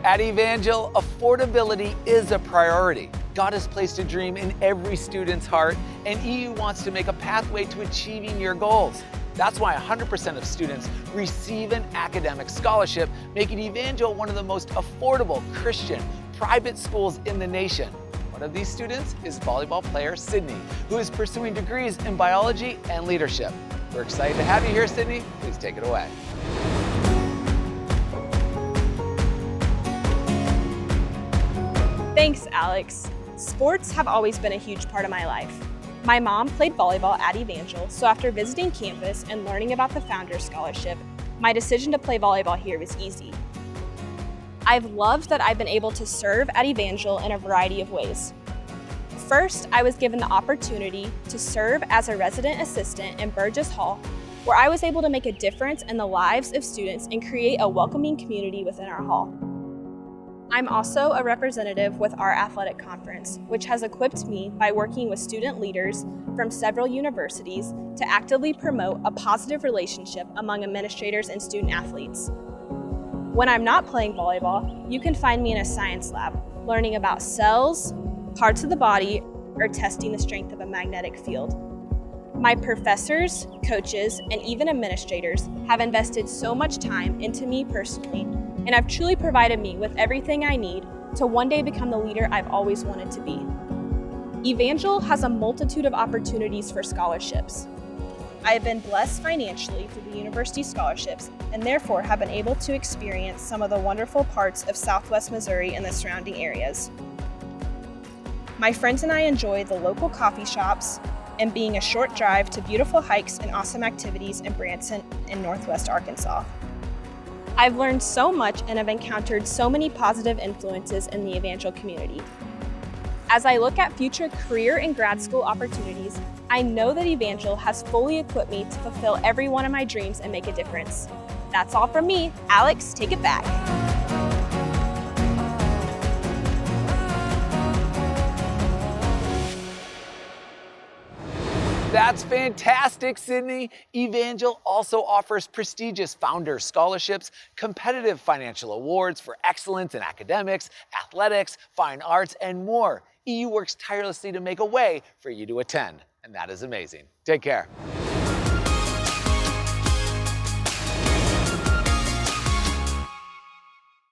At Evangel, affordability is a priority. God has placed a dream in every student's heart, and EU wants to make a pathway to achieving your goals. That's why 100% of students receive an academic scholarship, making Evangel one of the most affordable Christian private schools in the nation. One of these students is volleyball player Sydney, who is pursuing degrees in biology and leadership. We're excited to have you here, Sydney. Please take it away. Thanks, Alex. Sports have always been a huge part of my life. My mom played volleyball at Evangel, so after visiting campus and learning about the Founders Scholarship, my decision to play volleyball here was easy. I've loved that I've been able to serve at Evangel in a variety of ways. First, I was given the opportunity to serve as a resident assistant in Burgess Hall, where I was able to make a difference in the lives of students and create a welcoming community within our hall. I'm also a representative with our athletic conference, which has equipped me by working with student leaders from several universities to actively promote a positive relationship among administrators and student athletes. When I'm not playing volleyball, you can find me in a science lab, learning about cells, parts of the body, or testing the strength of a magnetic field. My professors, coaches, and even administrators have invested so much time into me personally, and have truly provided me with everything I need to one day become the leader I've always wanted to be. Evangel has a multitude of opportunities for scholarships. I have been blessed financially through the university scholarships and therefore have been able to experience some of the wonderful parts of Southwest Missouri and the surrounding areas. My friends and I enjoy the local coffee shops and being a short drive to beautiful hikes and awesome activities in Branson and Northwest Arkansas. I've learned so much and have encountered so many positive influences in the Evangel community. As I look at future career and grad school opportunities, I know that Evangel has fully equipped me to fulfill every one of my dreams and make a difference. That's all from me. Alex, take it back. That's fantastic, Sydney. Evangel also offers prestigious Founders Scholarships, competitive financial awards for excellence in academics, athletics, fine arts, and more. EU works tirelessly to make a way for you to attend, and that is amazing. Take care.